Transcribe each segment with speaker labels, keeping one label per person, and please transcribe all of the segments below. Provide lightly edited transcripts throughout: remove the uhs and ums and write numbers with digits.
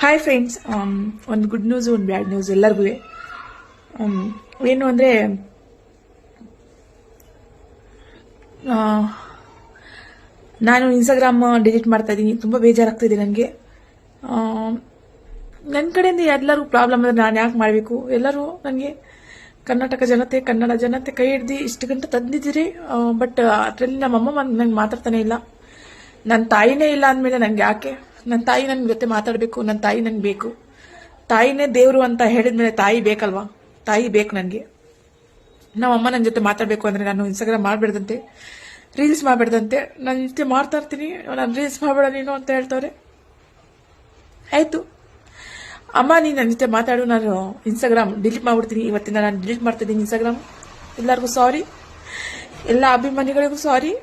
Speaker 1: Hi friends, ಒಂದು good news ಒಂದು bad news ಎಲ್ಲರಿಗೂ. ಏನು ಅಂದರೆ, ನಾನು ಇನ್ಸ್ಟಾಗ್ರಾಮ್ ಡಿಲೀಟ್ ಮಾಡ್ತಾ ಇದ್ದೀನಿ. ತುಂಬ ಬೇಜಾರಾಗ್ತಿದೆ ನನಗೆ. ನನ್ನ ಕಡೆಯಿಂದ ಎಲ್ಲರೂ ಪ್ರಾಬ್ಲಮ್ ಅಂದರೆ ನಾನು ಯಾಕೆ ಮಾಡಬೇಕು? ಎಲ್ಲರೂ ನನಗೆ ಕರ್ನಾಟಕ ಜನತೆ, ಕನ್ನಡ ಜನತೆ ಕೈ ಹಿಡ್ದು ಇಷ್ಟು ಗಂಟೆ ತಂದಿದ್ದೀರಿ. ಬಟ್ ಅದರಲ್ಲಿ ನಮ್ಮಮ್ಮ ನಂಗೆ ಮಾತಾಡ್ತಾನೆ ಇಲ್ಲ. ನನ್ನ ತಾಯಿನೇ ಇಲ್ಲ ಅಂದಮೇಲೆ ನನಗೆ ಯಾಕೆ? ನನ್ನ ತಾಯಿ ನನ್ನ ಜೊತೆ ಮಾತಾಡಬೇಕು. ನನ್ನ ತಾಯಿ ನನಗೆ ಬೇಕು. ತಾಯಿನೇ ದೇವರು ಅಂತ ಹೇಳಿದ್ಮೇಲೆ ತಾಯಿ ಬೇಕಲ್ವಾ? ತಾಯಿ ಬೇಕು ನನಗೆ. ನಮ್ಮಮ್ಮ ನನ್ನ ಜೊತೆ ಮಾತಾಡಬೇಕು ಅಂದರೆ ನಾನು ಇನ್ಸ್ಟಾಗ್ರಾಮ್ ಮಾಡಬೇಡ್ದಂತೆ, ರೀಲ್ಸ್ ಮಾಡಬೇಡ್ದಂತೆ. ನಾನು ಜೊತೆ ಮಾಡ್ತಾ ಇರ್ತೀನಿ, ನಾನು ರೀಲ್ಸ್ ಮಾಡಬೇಡ ನೀನು ಅಂತ ಹೇಳ್ತವ್ರೆ. ಆಯಿತು ಅಮ್ಮ, ನೀನು ನನ್ನ ಜೊತೆ ಮಾತಾಡು, ನಾನು ಇನ್ಸ್ಟಾಗ್ರಾಮ್ ಡಿಲೀಟ್ ಮಾಡ್ಬಿಡ್ತೀನಿ. ಇವತ್ತಿಂದ ನಾನು ಡಿಲೀಟ್ ಮಾಡ್ತಿದ್ದೀನಿ ಇನ್ಸ್ಟಾಗ್ರಾಮ್. ಎಲ್ಲರಿಗೂ ಸಾರಿ, ಎಲ್ಲ ಅಭಿಮಾನಿಗಳಿಗೂ ಸಾರಿ.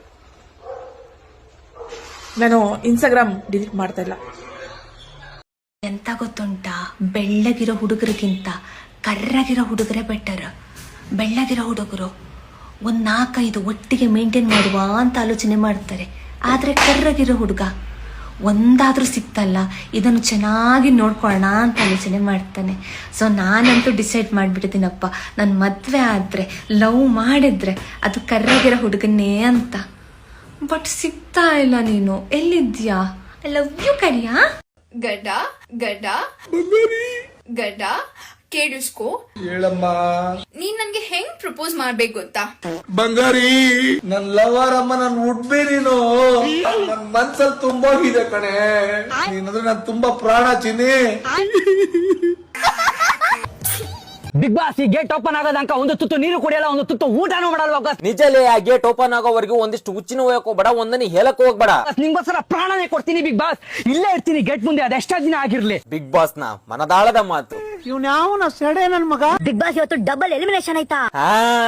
Speaker 1: ನಾನು ಇನ್ಸ್ಟಾಗ್ರಾಮ್ ಡಿಲೀಟ್ ಮಾಡ್ತಾ ಇಲ್ಲ.
Speaker 2: ಎಂತ ಗೊತ್ತುಂಟಾ, ಬೆಳ್ಳಗಿರೋ ಹುಡುಗರಿಗಿಂತ ಕರ್ರಗಿರೋ ಹುಡುಗರೇ ಬೆಟರ್. ಬೆಳ್ಳಗಿರೋ ಹುಡುಗರು ಒಂದು 4-5 ಒಟ್ಟಿಗೆ ಮೇಂಟೈನ್ ಮಾಡುವ ಅಂತ ಆಲೋಚನೆ ಮಾಡ್ತಾರೆ. ಆದರೆ ಕರ್ರಗಿರೋ ಹುಡುಗ ಒಂದಾದ್ರೂ ಸಿಕ್ತಲ್ಲ, ಇದನ್ನು ಚೆನ್ನಾಗಿ ನೋಡ್ಕೊಳ್ಳೋಣ ಅಂತ ಆಲೋಚನೆ ಮಾಡ್ತಾನೆ. ಸೊ ನಾನಂತೂ ಡಿಸೈಡ್ ಮಾಡಿಬಿಟ್ಟಿದ್ದೀನಪ್ಪ, ನನ್ನ ಮದುವೆ ಆದರೆ ಲವ್ ಮಾಡಿದ್ರೆ ಅದು ಕರ್ರಗಿರೋ ಹುಡುಗನ್ನೇ ಅಂತ. ಬಟ್ ಸಿಗ್ತಾ ಇಲ್ಲ. ನೀನು ಎಲ್ಲಿದ್ಯಾ? ಐ ಲವ್ ಯು ಕರಿಯಾ.
Speaker 3: ಗಡ್ಡ ಗಡ್ಡ ಗಡ್ಡ ಕೇಳಿಸ್ಕೋ.
Speaker 4: ಹೇಳಮ್ಮ,
Speaker 3: ನೀನ್ ನನ್ಗೆ ಹೆಂಗ್ ಪ್ರಪೋಸ್ ಮಾಡ್ಬೇಕು ಗೊತ್ತಾ?
Speaker 4: ಬಂಗಾರಿ, ನನ್ ಲವರ್ ಅಮ್ಮ, ನನ್ ಉಡ್ಬಿ ನೀನು. ನನ್ ಮನ್ಸಲ್ಲಿ ತುಂಬಾ ಇದೆ ಕಣೆ. ನೀನಂದ್ರೆ ನನ್ ತುಂಬಾ ಪ್ರಾಣ ಚಿನ್ನಿ.
Speaker 5: ಬಿಗ್ ಬಾಸ್ ಈ ಗೇಟ್ ಓಪನ್ ಆಗೋದಂಕ ಒಂದು ತುತ್ತು ನೀರು ಕುಡಿಯಲ್ಲ, ಒಂದು ತುತ್ತು ಊಟನೂ ಮಾಡಲ್ವಾ?
Speaker 6: ನಿಜಲೇ, ಆ ಗೇಟ್ ಓಪನ್ ಆಗೋವರೆಗೂ ಒಂದಿಷ್ಟು ಹುಚ್ಚಿನ ಹೋಗಕ್ ಹೋಗ್ಬೇಡ, ಒಂದನಿ ಹೇಳಕ್ ಹೋಗ್ಬೇಡ.
Speaker 5: ನಿಂಗೋಸ್ಕರ ಪ್ರಾಣನೇ ಕೊಡ್ತೀನಿ ಬಿಗ್ ಬಾಸ್. ಇಲ್ಲೇ ಇರ್ತೀನಿ ಗೇಟ್ ಮುಂದೆ, ಅದೆಷ್ಟ ದಿನ ಆಗಿರ್ಲಿ.
Speaker 6: ಬಿಗ್ ಬಾಸ್ ನ ಮನದಾಳದ ಮಾತು.
Speaker 7: ಬಿಗ್ ಬಾಸ್ ಇವತ್ತು ಡಬಲ್ ಎಲಿಮಿನೇಷನ್ ಆಯ್ತಾ?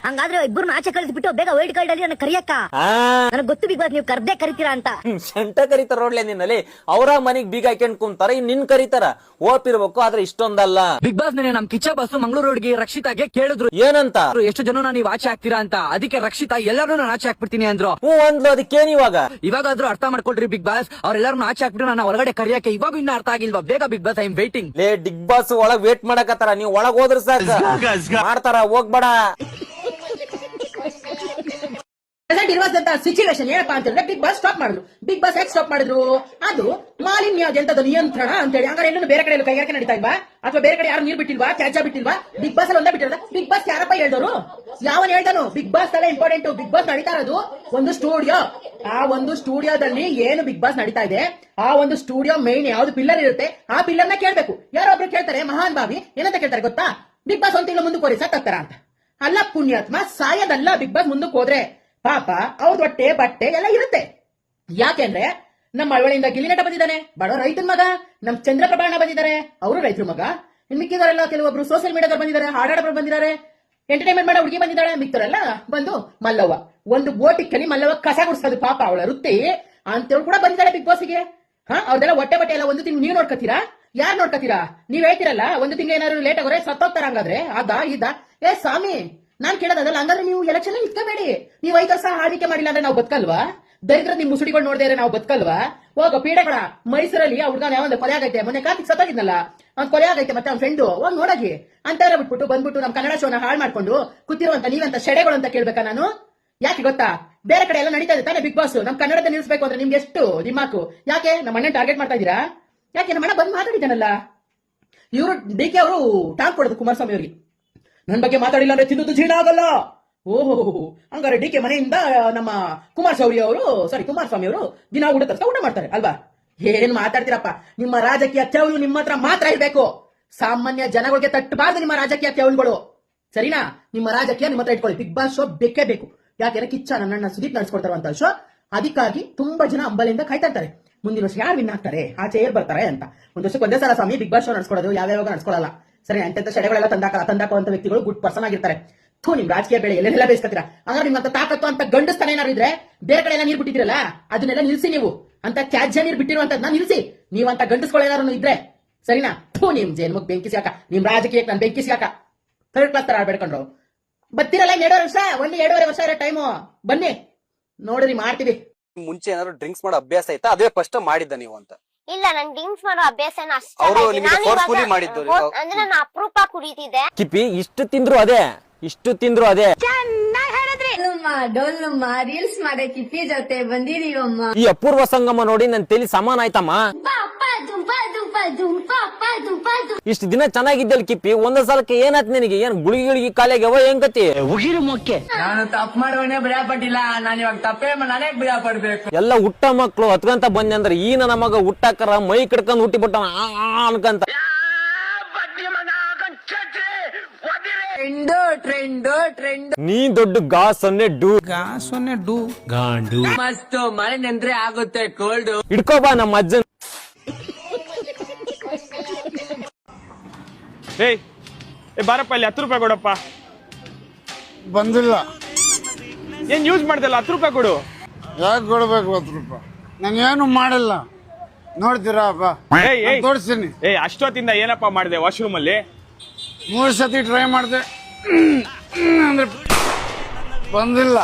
Speaker 7: ಹಂಗಾದ್ರೆ ಇಬ್ಬರು ಆಚೆ ಕಳಿಸ್ಬಿಟ್ಟು ಬೇಗ ವೈಲ್ಡ್ ಕಾರ್ಡ್ ಅಲ್ಲಿ ಕರಿಯಕ್ಕ. ನನಗೆ ಗೊತ್ತು ಬಿಗ್ ಬಾಸ್ ನೀವು ಕರ್ದೇ ಕರಿತೀರಾ ಅಂತ.
Speaker 6: ಶಂಟ ಕರೀತಾರ ನೋಡ್ಲೆ ನಿನ್ನಲ್ಲಿ. ಅವರ ಮನೆಗ್ ಬೀಗ ಹಾಕೊಂಡ್ ಕುಂತಾರ, ಇನ್ ನಿನ್ ಕರೀತಾರ. ಓಪಿರ್ಬೇಕು, ಆದ್ರೆ ಇಷ್ಟೊಂದಲ್ಲ.
Speaker 5: ಬಿಗ್ ಬಾಸ್ ನೇ ನಮ್ ಕಿಚ್ಚ ಬಸ್ ಮಂಗಳೂರು ಹುಡುಗಿ ರಕ್ಷಿತಾಗೆ ಕೇಳಿದ್ರು
Speaker 6: ಏನಂತ,
Speaker 5: ಎಷ್ಟು ಜನ ನೀವು ಆಚೆ ಹಾಕ್ತೀರಾ ಅಂತ. ಅದಕ್ಕೆ ರಕ್ಷಿತಾ ಎಲ್ಲರೂ ನಾನು ಆಚೆ ಹಾಕ್ಬಿಡ್ತೀನಿ ಅಂದ್ರು.
Speaker 6: ಅಂದ್ಲು. ಅದಕ್ಕೇನ್
Speaker 5: ಇವಾಗಾದ್ರೂ ಅರ್ಥ ಮಾಡ್ಕೊಳ್ರಿ ಬಿಗ್ ಬಾಸ್. ಅವ್ರೆಲ್ಲರೂ ಆಚೆ ಹಾಕ್ಬಿಟ್ಟು ನನ್ನ ಹೊರಗಡೆ ಕರಿಯಕ್ಕೆ ಇವಾಗ ಇನ್ನ ಅರ್ಥ ಆಗಿಲ್ವಾ? ಬೇಗ Bigg Boss, I am waiting.
Speaker 6: ಲೇ, ಬಿಗ್ ಬಾಸ್ ಒಳಗ್ ವೇಟ್ ಮಾಡಕತ್ತಾರ, ನೀವ್ ಒಳಗ್ ಹೋದ್ರ ಸಾಕ. ಮಾಡ್ತಾರ, ಹೋಗ್ಬೇಡ.
Speaker 8: ಇರುವಂತ ಸಿಚುವೇಶನ್ ಏನಪ್ಪಾ ಅಂತ ಹೇಳಿದ್ರೆ, ಬಿಗ್ ಬಾಸ್ ಸ್ಟಾಪ್ ಮಾಡಿದ್ರು. ಬಿಗ್ ಬಾಸ್ ಯಾಕೆ ಸ್ಟಾಪ್ ಮಾಡಿದ್ರು? ಅದು ಮಾಲಿನ್ಯ ಜನತದ ನಿಯಂತ್ರಣ ಅಂತ ಹೇಳಿ. ಹಂಗಾರೆ ಎಲ್ಲೂ ಬೇರೆ ಕಡೆ ಕೈಗಾರಿಕೆ ನಡೀತಾ ಇಲ್ವಾ? ಅಥವಾ ಬೇರೆ ಕಡೆ ಯಾರು ನೀರು ಬಿಟ್ಟಿಲ್ವಾ, ತ್ಯಾಜ್ಯ ಬಿಟ್ಟಿಲ್ವಾ? ಬಿಗ್ ಬಾಸ್ ಅಲ್ಲಿ ಒಂದೇ ಬಿಟ್ಟಿರೋದ? ಬಿಗ್ ಬಾಸ್ ಯಾರಪ್ಪ ಹೇಳ್ದವರು? ಯಾವನ್ ಹೇಳ್ತಾನು? ಬಿಗ್ ಬಾಸ್ ಅಲ್ಲ ಇಂಪಾರ್ಟೆಂಟ್. ಬಿಗ್ ಬಾಸ್ ನಡೀತಾ ಇರೋದು ಒಂದು ಸ್ಟುಡಿಯೋ. ಆ ಒಂದು ಸ್ಟುಡಿಯೋದಲ್ಲಿ ಏನು ಬಿಗ್ ಬಾಸ್ ನಡೀತಾ ಇದೆ, ಆ ಒಂದು ಸ್ಟುಡಿಯೋ ಮೈನ್ ಯಾವ್ದು ಪಿಲ್ಲರ್ ಇರುತ್ತೆ, ಆ ಪಿಲ್ಲರ್ ನ ಕೇಳ್ಬೇಕು. ಯಾರೊಬ್ರು ಕೇಳ್ತಾರೆ, ಮಹಾನ್ ಭಾವಿ ಏನಂತ ಕೇಳ್ತಾರೆ ಗೊತ್ತಾ? ಬಿಗ್ ಬಾಸ್ ಒಂದು ತಿಂಗಳು ಮುಂದಕ್ಕೆ ಹೋರಿ ಸತ್ತಾರ ಅಂತ. ಅಲ್ಲ ಪುಣ್ಯಾತ್ಮ, ಸಾಯದಲ್ಲ. ಬಿಗ್ ಬಾಸ್ ಮುಂದಕ್ಕೆ ಹೋದ್ರೆ ಪಾಪ ಅವ್ರದ್ದು ಹೊಟ್ಟೆ ಬಟ್ಟೆ ಎಲ್ಲ ಇರುತ್ತೆ. ಯಾಕೆಂದ್ರೆ ನಮ್ಮ ಮಳವಳ್ಳಿಯಿಂದ ಗಿಲ್ಲಿನಟ ಬಂದಿದ್ದಾನೆ, ಬಡ ರೈತನ ಮಗ. ನಮ್ ಚಂದ್ರಪ್ರಭಾಣ ಬಂದಿದ್ದಾರೆ, ಅವರು ರೈತರ ಮಗ. ಮಿಕ್ಕಿದವರೆಲ್ಲ ಕೆಲವೊಬ್ರು ಸೋಷಿಯಲ್ ಮೀಡಿಯಾದವ್ರು ಬಂದಿದ್ದಾರೆ, ಹಾಡಾಡೋರು ಬಂದಿದ್ದಾರೆ, ಎಂಟರ್ಟೈನ್ಮೆಂಟ್ ಮಾಡೋ ಹುಡುಗಿ ಬಂದಿದ್ದಾಳೆ. ಮಿಕ್ಕವರೆಲ್ಲ ಬಂದು ಮಲ್ಲವ್ವ ಒಂದು ಬೋಟಿಕ್ಕಲ್ಲಿ ಮಲ್ಲವ್ವ ಕಸ ಗುಡಿಸೋದು ಪಾಪ ಅವಳ ವೃತ್ತಿ ಅಂತೇಳಿ ಕೂಡ ಬಂದಿದ್ದಾಳೆ ಬಿಗ್ ಬಾಸ್ಗೆ. ಅವ್ರದೆಲ್ಲ ಹೊಟ್ಟೆ ಬಟ್ಟೆ ಎಲ್ಲ ಒಂದು ತಿಂಗಳು ನೀವು ನೋಡ್ಕೊತೀರಾ? ಯಾರು ನೋಡ್ಕೊತೀರಾ? ನೀವ್ ಹೇಳ್ತೀರಲ್ಲ ಒಂದು ತಿಂಗಳು ಏನಾದ್ರು ಲೇಟ್ ಆಗೋರೆ ಸತ್ತೋಗ್ತಾರ. ಹಂಗಾದ್ರೆ ಇದ ಏ ಸ್ವಾಮಿ, ನಾನ್ ಕೇಳೋದಲ್ಲ. ಹಂಗಾದ್ರೆ ನೀವು ಎಲೆಕ್ಷನ್ ನಿಂತ್ಕೋಬೇಡಿ. ನೀವು 5 ವರ್ಷ ಆಳ್ವಿಕೆ ಮಾಡಿಲ್ಲ ಅಂದ್ರೆ ನಾವು ಬದುಕಲ್ವಾ? ದರಿದ್ರ ನಿಮ್ ಮುಸುಡಿಗಳು ನೋಡಿದ್ರೆ ನಾವು ಬದುಕಲ್ವಾ? ಹೋಗೋ ಪೀಡೆಗಳ. ಮೈಸೂರಲ್ಲಿ ಆ ಹುಡುಗನ ಒಂದು ಕೊಲೆ ಆಗೈತೆ, ಮೊನ್ನೆ ಕಾರ್ತಿಕ್ ಸತ್ತೋಗಿದ್ನಲ್ಲ, ಅವ್ನ್ ಕೊಲೆ ಆಗೈತೆ. ಮತ್ತೆ ಅವ್ನ ಫ್ರೆಂಡು ಹೋಗಿ ನೋಡಾಗಿ ಅಂತ ಬಿಟ್ಬಿಟ್ಟು ಬಂದ್ಬಿಟ್ಟು ನಮ್ ಕನ್ನಡ ಶೋನ ಹಾಳು ಮಾಡ್ಕೊಂಡು ಕೂತಿರುವಂತ ನೀವಂತ ಶೆಡೆಗಳು ಅಂತ ಕೇಳ್ಬೇಕಾ ನಾನು? ಯಾಕೆ ಗೊತ್ತಾ? ಬೇರೆ ಕಡೆ ಎಲ್ಲ ನಡೀತಾ ಇದೆ ತಾನೆ ಬಿಗ್ ಬಾಸ್. ನಮ್ ಕನ್ನಡದ ನಿಲ್ಸ್ಬೇಕು ಅಂದ್ರೆ ನಿಮ್ಗೆ ಎಷ್ಟು ದಿಮಾಕು? ಯಾಕೆ ನಮ್ಮ ಅಣ್ಣ ಟಾರ್ಗೆಟ್ ಮಾಡ್ತಾ ಇದೀರಾ? ಯಾಕೆ ನಮ್ಮ ಅಣ್ಣ ಬಂದು ಮಾತಾಡಿದ್ದಾನಲ್ಲ. ಇವರು DK ಅವರು ಟಾಂಗ್ ಕೊಡೋದು ಕುಮಾರಸ್ವಾಮಿ ಅವರಿಗೆ, ನನ್ ಬಗ್ಗೆ ಮಾತಾಡಿಲ್ಲ ಅಂದ್ರೆ ತಿನ್ನುದು ಜೀರ್ಣ ಆಗಲ್ಲ. ಓಹೋ, ಹಂಗಾರೆ DK ಮನೆಯಿಂದ ನಮ್ಮ ಕುಮಾರಸ್ವಾಮಿ ಅವರು ದಿನ ಊಟ ತರ್ಸ್ತಾ ಊಟ ಮಾಡ್ತಾರೆ ಅಲ್ವಾ? ಏನ್ ಮಾತಾಡ್ತೀರಪ್ಪ? ನಿಮ್ಮ ರಾಜಕೀಯ ತೆವಲು ನಿಮ್ಮ ಹತ್ರ ಮಾತ್ರ ಇರ್ಬೇಕು. ಸಾಮಾನ್ಯ ಜನಗಳಿಗೆ ತಟ್ಟಬಾರ್ದು ನಿಮ್ಮ ರಾಜಕೀಯ ತೆವಲುಗಳು, ಸರಿನಾ? ನಿಮ್ಮ ರಾಜಕೀಯ ನಿಮ್ಮ ಹತ್ರ ಇಟ್ಕೊಳ್ಳಿ. ಬಿಗ್ ಬಾಸ್ ಶೋ ಬೇಕೇ ಬೇಕು. ಯಾಕೆಂದ್ರೆ ಕಿಚ್ಚ ನನ್ನ ಸುದೀಪ್ ನಡೆಸ್ಕೊಡ್ತಾರಂತ ಶೋ. ಅದಕ್ಕಾಗಿ ತುಂಬಾ ಜನ ಅಂಬಲಿಂದ ಕಾಯ್ತಾ ಇರ್ತಾರೆ, ಮುಂದಿನ ವರ್ಷ ಯಾರು ವಿನ್ ಆಗ್ತಾರೆ, ಆಚೆ ಏರ್ ಬರ್ತಾರೆ ಅಂತ. ಒಂದ್ ವರ್ಷಕ್ಕೆ ಒಂದೇ ಸಲ ಸ್ವಾಮಿ ಬಿಗ್ ಬಾಸ್ ಶೋ ನಡೆಸ್ಕೊಡೋದು, ಯಾವ್ಯಾವಾಗ ನಡೆಸ್ಕೊಳ್ಳಲ್ಲ. ಸರಿ, ಅಂತ ಶೆಡೆಗಳೆಲ್ಲ ತಂದಾಕುವಂತ ವ್ಯಕ್ತಿಗಳು ಗುಡ್ ಪರ್ಸನ್ ಆಗಿರ್ತಾರೆ. ನಿಮ್ ರಾಜಕೀಯ ಬೆಳೆ ಎಲ್ಲೆಲ್ಲ ಬೇಯಿಸ್ಕೊತೀರಾ? ಹಂಗಾರೆ ನಿಮ್ಮಂತ ತಾಕತ್ತು ಅಂತ ಗಂಡಸ್ತಾನ ಏನಾರು ಇದ್ರೆ ಬೇರೆ ಕಡೆ ಎಲ್ಲ ನೀರು ಬಿಟ್ಟಿದ್ರಲ್ಲ, ಅದನ್ನೆಲ್ಲ ನಿಲ್ಸಿ. ನೀವು ಅಂತ ತ್ಯಾಜ್ಯ ನೀರು ಬಿಟ್ಟಿರುವಂತದ್ನ ನಿಲ್ಸಿ. ನೀವಂತ ಗಂಡಸ್ಗಳು ಏನಾರು ಇದ್ರೆ, ಸರಿನಾ? ನಿಮ್ ಜೇನ್ಮುಖ್ ಬೆಂಕಿ ಸಿಗಾಕ, ನಿಮ್ ರಾಜಕೀಯಕ್ಕೆ ನಾನು ಬೆಂಕಿ ಸಿಗಾಕ. ಥರ್ಡ್ ಕ್ಲಾಸ್ ತರ ಆಡ್ಬೇಡ್ಕೊಂಡ್ರು ಬತ್ತಿರಲ್ಲ. 2 ವರ್ಷ, 1-2.5 ವರ್ಷ ಇರೋ ಟೈಮು. ಬನ್ನಿ ನೋಡ್ರಿ, ಮಾಡ್ತೀವಿ.
Speaker 6: ಮುಂಚೆ ಏನಾದ್ರು ಡ್ರಿಂಕ್ಸ್ ಮಾಡೋ ಅಭ್ಯಾಸ ಐತಾ? ಅದೇ ಫಸ್ಟ್ ಮಾಡಿದ್ದ ನೀವು ಅಂತ?
Speaker 7: ಇಲ್ಲ ನನ್ ಡ್ರಿಂಕ್ಸ್ ಮಾಡೋ ಅಭ್ಯಾಸ
Speaker 6: ಅವ್ರು ನಿಮಗೆ forcefully ಮಾಡಿದ್ದು.
Speaker 7: ಅಂದ್ರೆ ನಾನು ಅಪರೂಪ ಕುಡಿತಿದ್ದೆ.
Speaker 6: ಕಿಪಿ ಇಷ್ಟು ತಿಂದ್ರು ಅದೇ
Speaker 3: ಡೋಲ್ನಮ್ಮ ರೀಲ್ಸ್ ಮಾಡೇ ಕಿಪ್ಪಿ ಜೊತೆ ಬಂದಿದೀವಮ್ಮ.
Speaker 6: ಈ ಅಪೂರ್ವ ಸಂಗಮ ನೋಡಿ ನನ್ ತಲೆ ಸಮಾನ ಆಯ್ತಮ್ಮ. ಇಷ್ಟು ದಿನ ಚೆನ್ನಾಗಿದ್ದಲ್ ಕಿಪ್ಪಿ, ಒಂದ್ ಸಲಕ್ಕೆ ಏನಾಯ್ತು ನಿನಗೆ? ಏನ್ ಗುಳಿಗಿ ಕಾಲಿಗೆ ಏನ್ ಕತಿ?
Speaker 8: ನಾನು ತಪ್ಪು ಮಾಡೋನೇ ಬಿಡಪಟ್ಟಿಲ್ಲ, ನಾನು ಇವಾಗ ತಪ್ಪೇ ನಾನೇ ಬಿಡಪಡ್ಬೇಕು.
Speaker 6: ಎಲ್ಲ ಹುಟ್ಟ ಮಕ್ಳು ಹತ್ಕಂತ ಬಂದೆ ಅಂದ್ರೆ ಈ ನನ್ನ ಮಗ ಹುಟ್ಟಾಕರ ಮೈ ಕಿಡ್ಕೊಂಡ್ ಹುಟ್ಟಿಬಿಟ್ಟ ಅನ್ಕಂತ.
Speaker 8: ಟ್ರೆಂಡ್
Speaker 6: ನೀ ದೊಡ್ಡ ಗಾ ಸೊನ್ನೆ ಡು
Speaker 8: ಮಸ್ತ್ ಮಳೆ ನೆಂದ್ರೆ ಆಗುತ್ತೆ ಕೋಲ್ಡ್.
Speaker 6: ಹಿಡ್ಕೋಬಾ ನಮ್ಮ ಅಜ್ಜನ್.
Speaker 9: ಏಯ್ ಬಾರಪ್ಪ ಇಲ್ಲಿ 10 ರೂಪಾಯಿ ಕೊಡಪ್ಪ.
Speaker 10: ಬಂದಿಲ್ಲ.
Speaker 9: ಏನ್ ಯೂಸ್ ಮಾಡ್ದಲ್ಲ 10 ರೂಪಾಯಿ ಕೊಡು.
Speaker 10: ಯಾಕೆ ಕೊಡ್ಬೇಕು 10 ರೂಪಾಯಿ? ನಾನು ಏನು ಮಾಡಿಲ್ಲ, ನೋಡ್ತೀರಾ ತೋರಿಸ್ತೀನಿ.
Speaker 9: ಅಷ್ಟೊತ್ತಿಂದ ಏನಪ್ಪಾ ಮಾಡಿದೆ ವಾಶ್ರೂಮ್ ಅಲ್ಲಿ?
Speaker 10: 3 ಸತಿ ಟ್ರೈ ಮಾಡಿದೆ ಅಂದ್ರೆ ಬಂದಿಲ್ಲ.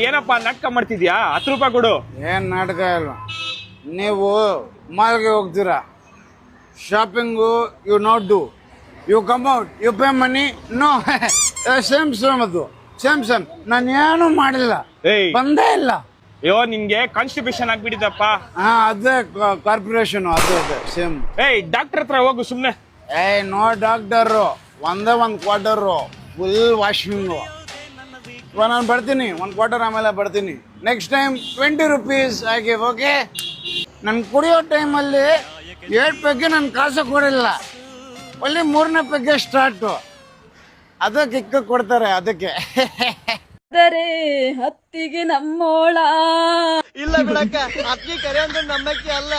Speaker 9: ಏನಪ್ಪಾ ನಾಟಕ ಮಾಡ್ತಿದ್ಯಾ? 10 ರೂಪಾಯಿ ಕೊಡು.
Speaker 10: ಏನ್ ನಾಟಕ ಇಲ್ಲ. ನೀವು ಮಾಲ್ಗೆ ಹೋಗ್ತೀರಾ, shopping you not do, you come out, you pay money, no same ಅದು ಸೇಮ್. ನಾನು ಏನು ಮಾಡಿಲ್ಲ, ಬಂದೇ ಇಲ್ಲ.
Speaker 9: ಅಯ್ಯೋ ನಿನ್ಗೆ ಕಾನ್ಸ್ಟಿಪೇಷನ್ ಆಗ್ಬಿಟ್ಟಿದಪ್ಪ.
Speaker 10: ಅದೇ ಕಾರ್ಪೊರೇಷನ್ ಅದೇ ಸೇಮ್.
Speaker 9: ಡಾಕ್ಟರ್ ಹತ್ರ ಹೋಗು ಸುಮ್ನೆ.
Speaker 10: ನೋ ಡಾಕ್ಟರ್, ಒಂದೇ ಒಂದು ಕ್ವಾರ್ಟರು ಫುಲ್ ವಾಷಿಂಗು. ನಾನು ಬರ್ತೀನಿ, 1 ಕ್ವಾರ್ಟರ್ ಆಮೇಲೆ ಬರ್ತೀನಿ. ನೆಕ್ಸ್ಟ್ ಟೈಮ್ 20 ರೂಪೀಸ್ ಆಗಿ ಓಕೆ. ನಾನು ಕುಡಿಯೋ ಟೈಮಲ್ಲಿ 7 ಪೆಗ್ಗೆ ನನ್ನ ಕಾಸು ಕೊಡಿಲ್ಲ, ಒಳ್ಳೆ 3ನೇ ಪೆಗ್ಗೆ ಸ್ಟಾರ್ಟು. ಅದಕ್ಕೆ ಇಕ್ಕ ಕೊಡ್ತಾರೆ ಅದಕ್ಕೆ.
Speaker 1: ಹತ್ತಿಗೆ ನಮ್ಮೋಳ
Speaker 5: ಇಲ್ಲ ಬಿಡಕ್ಕ, ಅಕ್ಕಿ ಕರೆ ಅಂದ್ರೆ ನಮ್ಮಕ್ಕಿ ಅಲ್ಲ.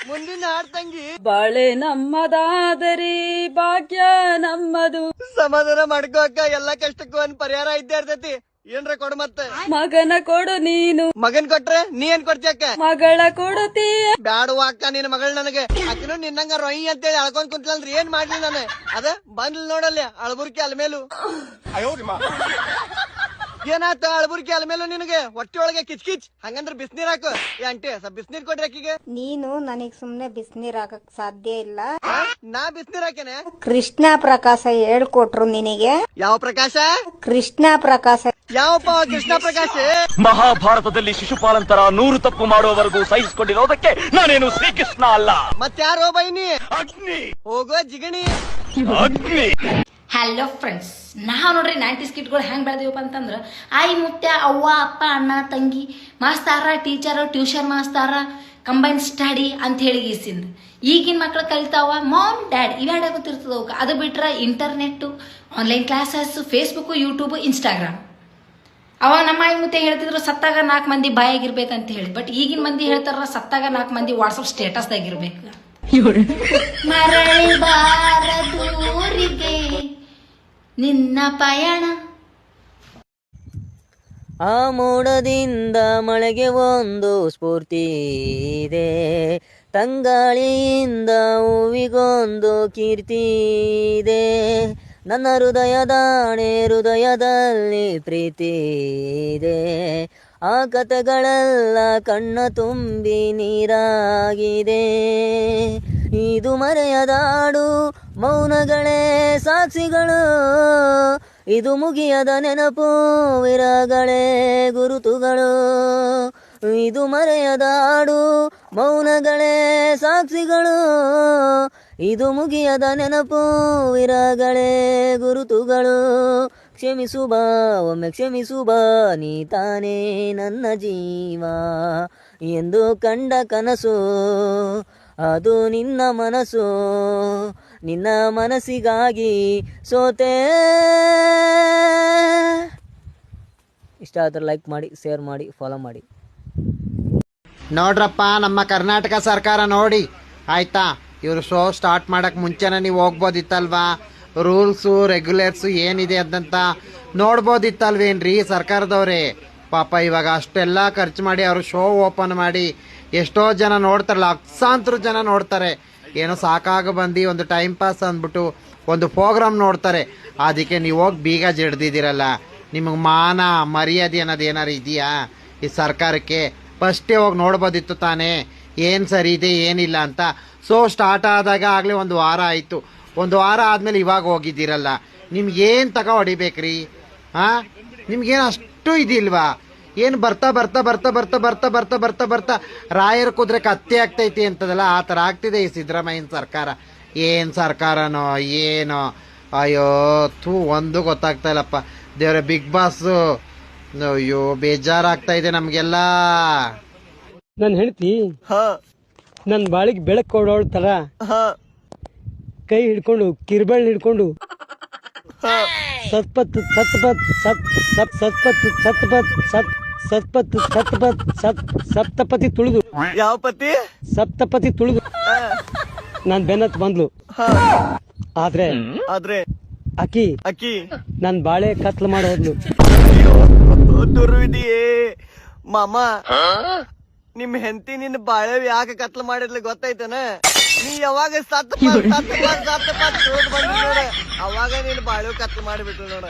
Speaker 5: ಮುಂದಿನ ಹಾಡ್ತಂಗಿ
Speaker 1: ಬಾಳೆ ನಮ್ಮದಾದರಿ ಭಾಗ್ಯ ನಮ್ಮದು.
Speaker 5: ಸಮಾಧಾನ ಮಾಡ್ಕೋ ಅಕ್ಕ, ಎಲ್ಲಾ ಕಷ್ಟಕ್ಕೂ ಒಂದ್ ಪರಿಹಾರ ಇದ್ದೇ ಇರ್ತೈತಿ. ಏನ್ರ ಕೊಡು ಮತ್ತೆ.
Speaker 1: ಮಗನ ಕೊಡು ನೀನು.
Speaker 5: ಮಗನ್ ಕೊಟ್ರೆ ನೀ ಏನ್ ಕೊಡ್ತಿ ಅಕ್ಕ?
Speaker 1: ಮಗಳ ಕೊಡುತ್ತೀಯ.
Speaker 5: ಬ್ಯಾಡುವ ಅಕ್ಕ ನಿನ್ನ ಮಗಳು ನನಗೆ. ಅಕ್ಕನು ನಿನ್ನಂಗ ರೊಯ್ ಅಂತೇಳಿ ಅಳ್ಕೊಂಡ್ ಕುಂತ್ಲಂದ್ರಿ ಏನ್ ಮಾಡ್ಲಿ ನಾನು? ಅದ ಬಂದ್ಲ್ ನೋಡಲ್ಲಿ ಅಳಬುರ್ಕಿ ಅಲ್ಮೇಲು. ಏನಾತ ಅಳಬುರ್ಕಿ ಅಲ್ಮೇಲು ನಿನಗೆ? ಹೊಟ್ಟೆ ಒಳಗೆ ಕಿಚ್ ಕಿಚ್ ಹಂಗಂದ್ರ ಬಿಸ್ನೀರ್ ಹಾಕು. ಆಂಟಿ ಸ್ವಲ್ಪ ಬಿಸ್ನೀರ್ ಕೊಡ್ರಿ ಅಕ್ಕಿಗೆ.
Speaker 7: ನೀನು ನನಗ್ ಸುಮ್ನೆ ಬಿಸಿನೀರ್ ಹಾಕಕ್ ಸಾಧ್ಯ ಇಲ್ಲ.
Speaker 5: ನಾ ಬಿಸ್ನೀರ್ ಹಾಕೇನೆ.
Speaker 7: ಕೃಷ್ಣ ಪ್ರಕಾಶ ಹೇಳ್ಕೊಟ್ರು ನಿನಗೆ.
Speaker 5: ಯಾವ ಪ್ರಕಾಶ?
Speaker 7: ಕೃಷ್ಣ ಪ್ರಕಾಶ.
Speaker 5: ಯಾವಪ್ಪ ಕೃಷ್ಣ ಪ್ರಕಾಶ್?
Speaker 9: ಮಹಾಭಾರತದಲ್ಲಿ ಶಿಶುಪಾಲಂತರ 100 ತಪ್ಪು ಮಾಡುವವರೆಗೂ ಸಹಿಸಿಕೊಂಡಿರೋದಕ್ಕೆ ನಾನೇನು ಶ್ರೀಕೃಷ್ಣ ಅಲ್ಲ.
Speaker 5: ಮತ್ತಾರೋ ಬೈನಿ?
Speaker 9: ಅಗ್ನಿ.
Speaker 5: ಹೋಗೋ ಜಿಗಣಿ.
Speaker 9: ಅಗ್ನಿ.
Speaker 2: ಹಲೋ ಫ್ರೆಂಡ್ಸ್, ನಾವು ನೋಡ್ರಿ 90s ಕಿಟ್ಗಳು ಹೆಂಗೆ ಬೆಳೆದಿವಪ್ಪ ಅಂತಂದ್ರೆ ಆಯಿ ಮುತ್ಯ ಅವ್ವ ಅಪ್ಪ ಅಣ್ಣ ತಂಗಿ ಮಾಸ್ತಾರ ಟೀಚರ್ ಟ್ಯೂಷನ್ ಮಾಸ್ತಾರ ಕಂಬೈನ್ ಸ್ಟಡಿ ಅಂತ ಹೇಳಿ ಗೀಸಿಂದ ಈಗಿನ ಮಕ್ಳು ಕಲಿತಾವ ಮಾಮ್ ಡ್ಯಾಡ್ ಇವೆರಡೇ ಗೊತ್ತಿರ್ತದ ಅವಕ್ಕೆ. ಅದು ಬಿಟ್ರೆ internet, online classes, Facebook, YouTube, Instagram. ಅವಾಗ ನಮ್ಮ ಆಯಿ ಮುತ್ತೆ ಹೇಳ್ತಿದ್ರು ಸತ್ತಾಗ 4 ಮಂದಿ ಬಾಯಾಗಿರ್ಬೇಕಂತ ಹೇಳಿ. ಬಟ್ ಈಗಿನ ಮಂದಿ ಹೇಳ್ತಾರ ಸತ್ತಾಗ 4 ಮಂದಿ ವಾಟ್ಸಪ್ ಸ್ಟೇಟಸ್ದಾಗಿರ್ಬೇಕು. ಮರಳಿ ಬಾರದೂರಿಗೆ ನಿನ್ನ ಪಯಣ.
Speaker 5: ಆ ಮೋಡದಿಂದ ಮಳೆಗೆ ಒಂದು ಸ್ಫೂರ್ತಿ ಇದೆ, ತಂಗಾಳಿಯಿಂದ ಹೂವಿಗೊಂದು ಕೀರ್ತಿ ಇದೆ. ನನ್ನ ಹೃದಯದಾಣೆ ಹೃದಯದಲ್ಲಿ ಪ್ರೀತಿ ಇದೆ. ಆ ಕಥೆಗಳೆಲ್ಲ ಕಣ್ಣ ತುಂಬಿ ನೀರಾಗಿದೆ. ಇದು ಮರೆಯದಾಡು ಮೌನಗಳೇ ಸಾಕ್ಷಿಗಳು, ಇದು ಮುಗಿಯದ ನೆನಪು ವಿರಗಳೇ ಗುರುತುಗಳು. ಇದು ಮರೆಯದಾಡು ಮೌನಗಳೇ ಸಾಕ್ಷಿಗಳು, ಇದು ಮುಗಿಯದ ನೆನಪು ವಿರಗಳೇ ಗುರುತುಗಳು. ಕ್ಷಮಿಸು ಬಾ ಒಮ್ಮೆ ಕ್ಷಮಿಸು ಬಾ, ನೀ ತಾನೇ ನನ್ನ ಜೀವ ಎಂದು ಕಂಡ ಕನಸು, ಅದು ನಿನ್ನ ಮನಸ್ಸು. ನಿನ್ನ ಮನಸ್ಸಿಗಾಗಿ ಸೋತೆ. ಇಷ್ಟ ಆದ್ರೆ ಲೈಕ್ ಮಾಡಿ, ಶೇರ್ ಮಾಡಿ, ಫಾಲೋ ಮಾಡಿ.
Speaker 11: ನೋಡ್ರಪ್ಪ, ನಮ್ಮ ಕರ್ನಾಟಕ ಸರ್ಕಾರ ನೋಡಿ ಆಯ್ತಾ, ಇವರು ಶೋ ಸ್ಟಾರ್ಟ್ ಮಾಡಕ್ ಮುಂಚೆನೇ ನೀವು ಹೋಗ್ಬೋದಿತ್ತಲ್ವಾ? ರೂಲ್ಸು ರೆಗ್ಯುಲೇರ್ಸು ಏನಿದೆ ಅದಂತ ನೋಡ್ಬೋದಿತ್ತಲ್ವೇನ್ರಿ ಸರ್ಕಾರದವ್ರೆ? ಪಾಪ ಇವಾಗ ಅಷ್ಟೆಲ್ಲ ಖರ್ಚು ಮಾಡಿ ಅವರು ಶೋ ಓಪನ್ ಮಾಡಿ ಎಷ್ಟೋ ಜನ ನೋಡ್ತಾರಲ್ಲ, ಲಕ್ಷಾಂತರ ಜನ ನೋಡ್ತಾರೆ. ಏನೋ ಸಾಕಾಗ ಬಂದು ಒಂದು ಟೈಮ್ ಪಾಸ್ ಅಂದ್ಬಿಟ್ಟು ಒಂದು ಪ್ರೋಗ್ರಾಮ್ ನೋಡ್ತಾರೆ. ಅದಕ್ಕೆ ನೀವು ಹೋಗಿ ಬೀಗ ಜಡ್ದಿದ್ದೀರಲ್ಲ, ನಿಮಗೆ ಮಾನ ಮರ್ಯಾದೆ ಅನ್ನೋದು ಏನಾರು ಇದೆಯಾ ಈ ಸರ್ಕಾರಕ್ಕೆ? ಫಸ್ಟೇ ಹೋಗಿ ನೋಡ್ಬೋದಿತ್ತು ತಾನೇ ಏನು ಸರಿ ಇದೆ ಏನಿಲ್ಲ ಅಂತ. ಸೊ ಸ್ಟಾರ್ಟ್ ಆದಾಗ ಆಗಲೇ 1 ವಾರ ಆಯಿತು. 1 ವಾರ ಆದಮೇಲೆ ಇವಾಗ ಹೋಗಿದ್ದೀರಲ್ಲ, ನಿಮ್ಗೇನು ತಗೋ ಹೊಡಿಬೇಕ್ರಿ? ಹಾಂ, ನಿಮ್ಗೇನು ಅಷ್ಟು ಇದಿಲ್ವಾ? ಏನು ಬರ್ತಾ ಬರ್ತಾ ಬರ್ತಾ ಬರ್ತಾ ಬರ್ತಾ ಬರ್ತಾ ಬರ್ತಾ ಬರ್ತಾ ರಾಯರ ಕುದುರೆ ಕತ್ತೆ ಆಗ್ತೈತಿ ಅಂತದಲ್ಲ, ಆ ಥರ ಆಗ್ತಿದೆ ಈ ಸಿದ್ದರಾಮಯ್ಯನ ಸರ್ಕಾರ. ಏನು ಸರ್ಕಾರನೋ ಏನೋ, ಅಯ್ಯೋ ಒಂದು ಗೊತ್ತಾಗ್ತಾ ಇಲ್ಲಪ್ಪ ದೇವ್ರೆ. ಬಿಗ್ ಬಾಸ್, ಅಯ್ಯೋ ಬೇಜಾರಾಗ್ತಾ ಇದೆ ನಮಗೆಲ್ಲ.
Speaker 5: ನನ್ನ ಹೆಂಡತಿ ನನ್ನ ಬಾಳಿಗೆ ಬೆಳಕು ಕೊಡೋಳ ತರ ಕೈ ಹಿಡ್ಕೊಂಡು ಕಿರ್ಬಳ್ ಹಿಡ್ಕೊಂಡು ಸತ್ಪತ್ ಸತ್ಪತ್ ಸತ್ ಸತ್ ಸತ್ಪತ್ ಸತ್ಪತ್ ಸತ್ ಸತ್ಪತ್ ಸತ್ಪತ್ ಸತ್ ಸಪ್ತಪತಿ ತುಳಿದು
Speaker 6: ಯಾವ ಪತಿ?
Speaker 5: ಸಪ್ತಪತಿ ತುಳಿದು ನಾನ್ ಬೆನ್ನತ್ ಬಂದ್ಲು. ಆದ್ರೆ ಅಕ್ಕಿ ನನ್ ಬಾಳೆ ಕತ್ಲು ಮಾಡೋದ್ಲು.
Speaker 6: ದುರ್ವಿಧಿಯೇ ಮಾಮ, ನಿಮ್ ಹೆಂಡತಿ ನಿನ್ನ ಬಾಳೆ ಯಾಕೆ ಕತ್ಲು ಮಾಡಿದ್ಲಿ ಗೊತ್ತಾಯ್ತನ? ನೀ ಯಾವಾಗ ಸತ್ ಬಂದ್ ನೋಡ, ಅವಾಗ ನೀನ್ ಬಾಳೆ ಕತ್ಲು ಮಾಡಿಬಿಟ್ಲು ನೋಡ.